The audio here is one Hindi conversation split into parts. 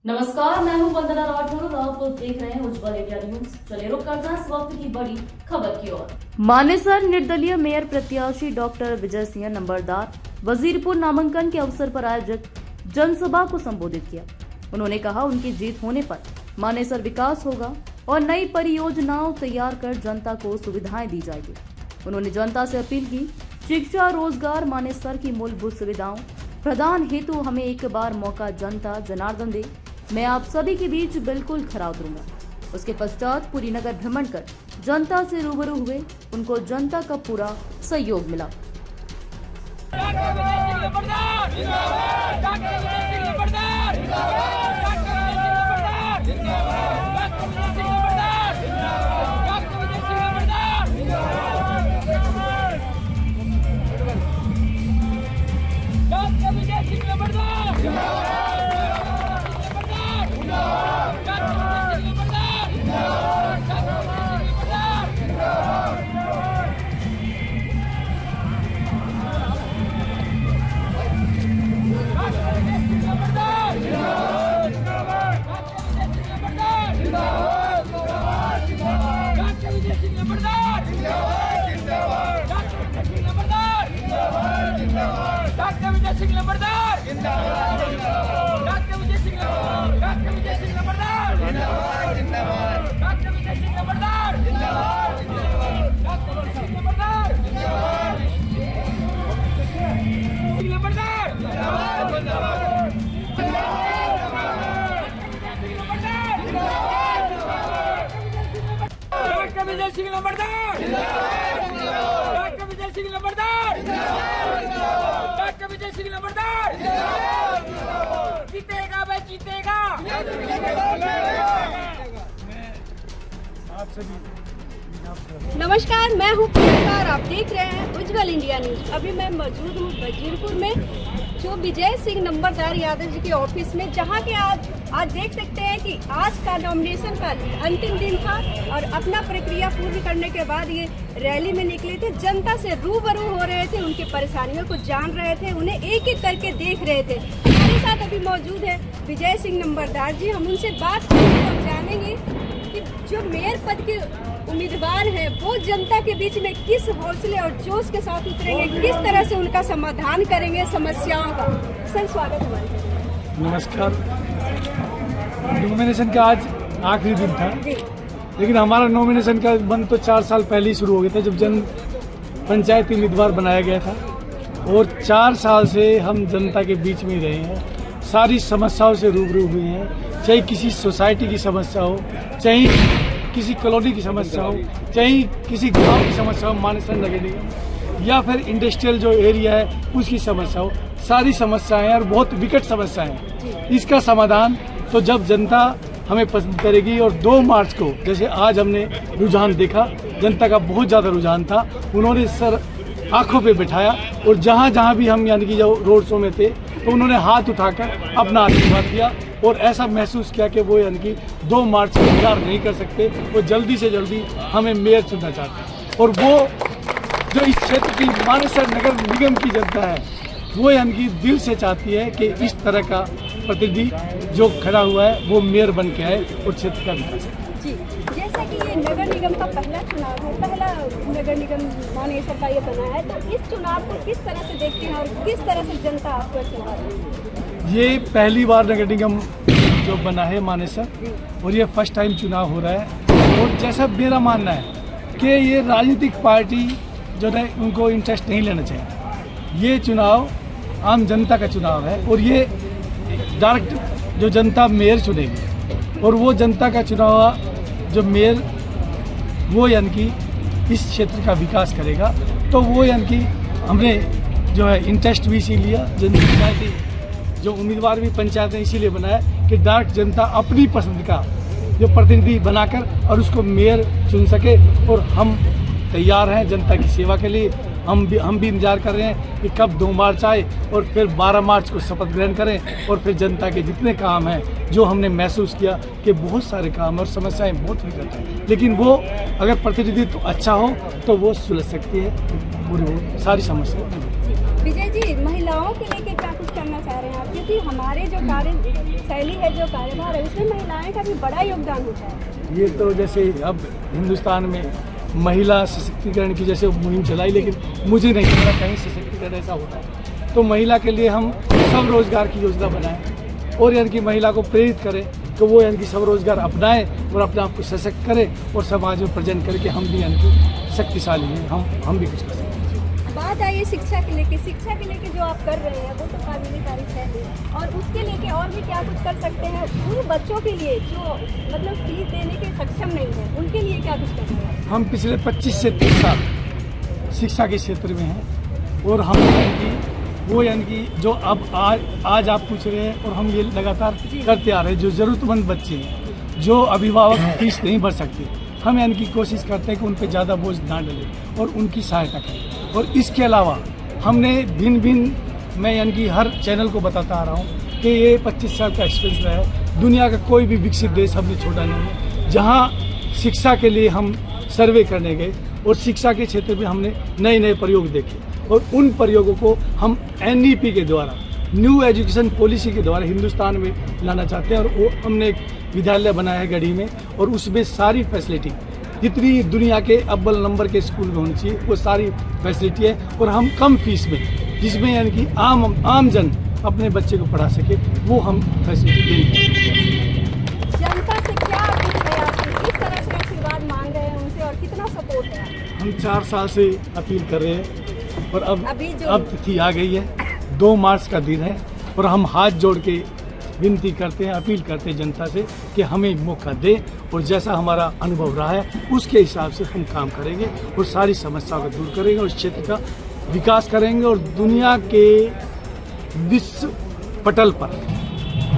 नमस्कार, मैं हूं वंदना राठौर और आप देख रहे हैं उज्जवल इंडिया न्यूज। चलिए रुक करते हैं इस वक्त की बड़ी खबर की ओर। मानेसर निर्दलीय मेयर प्रत्याशी डॉक्टर विजय सिंह नंबरदार वजीरपुर नामांकन के अवसर पर आयोजित जनसभा को संबोधित किया। उन्होंने कहा उनकी जीत होने पर मानेसर विकास होगा और नई परियोजनाओं तैयार कर जनता को सुविधाएं दी जाएगी। उन्होंने जनता से अपील की, शिक्षा, रोजगार, मानेसर की मूलभूत सुविधाओं प्रदान हेतु हमें एक बार मौका जनता जनार्दन दे। मैं आप सभी के बीच बिल्कुल खरा उतरूंगा। उसके पश्चात पूरी नगर भ्रमण कर जनता से रूबरू हुए। उनको जनता का पूरा सहयोग मिला। डॉक्टर विजय सिंह नंबरदार जिंदाबाद, डॉक्टर विजय सिंह नंबरदार, डॉक्टर विजय सिंह नंबरदार जिंदाबाद, डॉक्टर विजय सिंह नंबरदार जिंदाबाद, डॉक्टर विजय सिंह नंबरदार जिंदाबाद, नंबरदार जिंदाबाद, डॉक्टर विजय सिंह नंबरदार, डॉक्टर विजय सिंह नंबरदार, डॉक्टर विजय सिंह नंबरदार जीतेगा, भाई जीतेगा। नमस्कार, मैं हूँ प्रियंका और आप देख रहे हैं उज्जवल इंडिया न्यूज। अभी मैं मौजूद हूँ वजीरपुर में, जो विजय सिंह नंबरदार यादव जी के ऑफिस में, जहाँ के आज देख सकते हैं कि आज का नॉमिनेशन का अंतिम दिन था और अपना प्रक्रिया पूरी करने के बाद ये रैली में निकले थे। जनता से रूबरू हो रहे थे, उनकी परेशानियों को जान रहे थे, उन्हें एक एक करके देख रहे थे। हमारे साथ अभी मौजूद है विजय सिंह नंबरदार जी। हम उनसे बात करेंगे और जानेंगे कि जो मेयर पद के उम्मीदवार हैं वो जनता के बीच में किस हौसले और जोश के साथ उतरेंगे, किस तरह से उनका समाधान करेंगे समस्याओं का। सर, स्वागत है। नमस्कार। नॉमिनेशन का आज आखिरी दिन था, लेकिन हमारा नॉमिनेशन का बंद तो 4 साल पहले ही शुरू हो गया था, जब जन पंचायत उम्मीदवार बनाया गया था। और 4 साल से हम जनता के बीच में ही रहे हैं, सारी समस्याओं से रूबरू हुए हैं। चाहे किसी सोसाइटी की समस्या हो, चाहे किसी कॉलोनी की समस्या हो, चाहे किसी गांव की समस्या हो, मानेसर नगर निगम, या फिर इंडस्ट्रियल जो एरिया है उसकी समस्या हो, सारी समस्याएं और बहुत विकट समस्याएं हैं। इसका समाधान तो जब जनता हमें पसंद करेगी। और 2 मार्च को जैसे आज हमने रुझान देखा, जनता का बहुत ज़्यादा रुझान था। उन्होंने सर आंखों पे बिठाया और जहाँ जहाँ भी हम यानी कि जो रोड शो में थे तो उन्होंने हाथ उठाकर अपना आशीर्वाद दिया और ऐसा महसूस किया कि वो यानी कि 2 मार्च को इंतजार नहीं कर सकते, वो जल्दी से जल्दी हमें मेयर चुनना चाहते हैं। और वो जो इस क्षेत्र की मानेसर नगर निगम की जनता है, वो यानी कि दिल से चाहती है कि इस तरह का प्रतिनिधि जो खड़ा हुआ है वो मेयर बन के आए और क्षेत्र का विकास करे। जी, जैसा कि ये नगर निगम का पहला चुनाव है, पहला नगर निगम मानेसर का ये बना है, तो इस चुनाव को किस तरह से देखते हैं और किस तरह से जनता आपको चुनाव? ये पहली बार नगर निगम जो बना है मानेसर, और ये फर्स्ट टाइम चुनाव हो रहा है। और जैसा मेरा मानना है कि ये राजनीतिक पार्टी जो है उनको इंटरेस्ट नहीं लेना चाहिए। ये चुनाव आम जनता का चुनाव है और ये डायरेक्ट जो जनता मेयर चुनेगी, और वो जनता का चुनाव जो मेयर वो यानी कि इस क्षेत्र का विकास करेगा। तो वो यानी कि हमने जो है इंटरेस्ट भी इसीलिए पंचायती जो उम्मीदवार भी पंचायत ने इसीलिए बनाया कि डायरेक्ट जनता अपनी पसंद का जो प्रतिनिधि बनाकर और उसको मेयर चुन सके। और हम तैयार हैं जनता की सेवा के लिए। हम भी इंतजार कर रहे हैं कि कब 2 मार्च आए और फिर 12 मार्च को शपथ ग्रहण करें और फिर जनता के जितने काम हैं, जो हमने महसूस किया कि बहुत सारे काम और समस्याएं बहुत विकट हैं, लेकिन वो अगर प्रतिनिधित्व अच्छा हो तो वो सुलझ सकती है पूरी सारी समस्या। विजय जी, महिलाओं के लेके क्या कुछ करना चाह रहे हैं आप? क्योंकि हमारे जो कार्य शैली है, जो कार्यभार है, उसमें महिलाएं का भी बड़ा योगदान होता है। ये तो जैसे अब हिंदुस्तान में महिला सशक्तिकरण की जैसे मुहिम चलाई, लेकिन मुझे नहीं लगता कहीं सशक्तिकरण ऐसा होता है। तो महिला के लिए हम सब रोजगार की योजना बनाएं और यानी कि महिला को प्रेरित करें कि वो यानी कि सब रोजगार अपनाएं और अपने आप को सशक्त करें और समाज में प्रेजेंट करके हम भी यानी कि शक्तिशाली हैं, हम भी कुछ कर सकते हैं। बात आई शिक्षा के लेके जो आप कर रहे हैं वो तो काबिल तारीफ है, और उसके लेके और भी क्या कुछ कर सकते हैं उन बच्चों के लिए जो मतलब फीस देने के सक्षम नहीं है, उनके लिए क्या कुछ कर रहे हैं? हम पिछले 25 से 30 साल शिक्षा के क्षेत्र में हैं और हम यानी कि जो अब आज आप पूछ रहे हैं और हम ये लगातार करते आ रहे हैं, जो ज़रूरतमंद बच्चे हैं, जो अभिभावक फीस नहीं भर सकते, हम यानी कि कोशिश करते हैं कि उन पर ज़्यादा बोझ ना डले और उनकी सहायता करें। और इसके अलावा हमने भिन्न मैं यानी कि हर चैनल को बताता आ रहा हूँ कि ये 25 साल का एक्सपीरियंस रहा है। दुनिया का कोई भी विकसित देश हमने छोड़ा नहीं है, जहाँ शिक्षा के लिए हम सर्वे करने गए और शिक्षा के क्षेत्र में हमने नए नए प्रयोग देखे और उन प्रयोगों को हम NEP के द्वारा, न्यू एजुकेशन पॉलिसी के द्वारा हिंदुस्तान में लाना चाहते हैं। और वो हमने एक विद्यालय बनाया है गढ़ी में और उसमें सारी फैसिलिटी जितनी दुनिया के अव्वल नंबर के स्कूल में होनी चाहिए वो सारी फैसिलिटी है और हम कम फीस में, जिसमें यानी कि आम जन अपने बच्चे को पढ़ा सके, वो हम फैसिलिटी देंगे। जनता से क्या अपील है आपकी, किस तरह से आशीर्वाद मांग रहे हैं उनसे और कितना सपोर्ट है? हम 4 साल से अपील कर रहे हैं और अब तिथि आ गई है, 2 मार्च का दिन है और हम हाथ जोड़ के विनती करते हैं, अपील करते हैं जनता से कि हमें मौका दे और जैसा हमारा अनुभव रहा है उसके हिसाब से हम काम करेंगे और सारी समस्याओं को दूर करेंगे और इस क्षेत्र का विकास करेंगे और दुनिया के विश्व पटल पर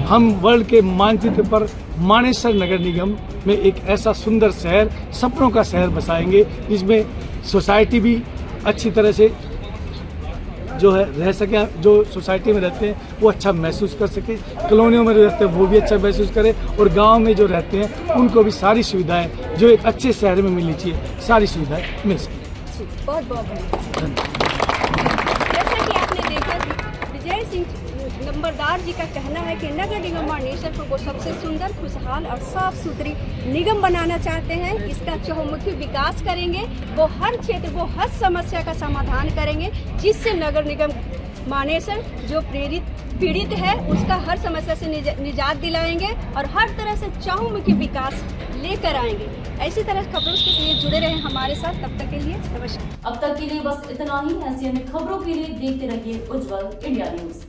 हम वर्ल्ड के मानचित्र पर मानेसर नगर निगम में एक ऐसा सुंदर शहर, सपनों का शहर बसाएंगे जिसमें सोसाइटी भी अच्छी तरह से जो है रह सके, जो सोसाइटी में रहते हैं वो अच्छा महसूस कर सके, कॉलोनियों में रहते हैं वो भी अच्छा महसूस करें और गांव में जो रहते हैं उनको भी सारी सुविधाएं जो एक अच्छे शहर में मिलनी चाहिए सारी सुविधाएं मिल सकें। बहुत बहुत धन्यवाद। जैसा कि आपने देखा कि विजय सिंह नंबरदार जी का कहना है कि नगर निगम मानेसर को वो सबसे सुंदर, खुशहाल और साफ सुथरी निगम बनाना चाहते हैं। इसका चहुमुखी विकास करेंगे, वो हर क्षेत्र, वो हर समस्या का समाधान करेंगे जिससे नगर निगम मानेसर जो पीड़ित है उसका हर समस्या से निजात दिलाएंगे और हर तरह से चहुमुखी विकास लेकर आएंगे। ऐसी तरह खबरों के लिए जुड़े रहे हमारे साथ, तब तक के लिए नमस्कार। अब तक के लिए बस इतना ही। ऐसी अन्य खबरों के लिए देखते रहिए उज्जवल इंडिया न्यूज।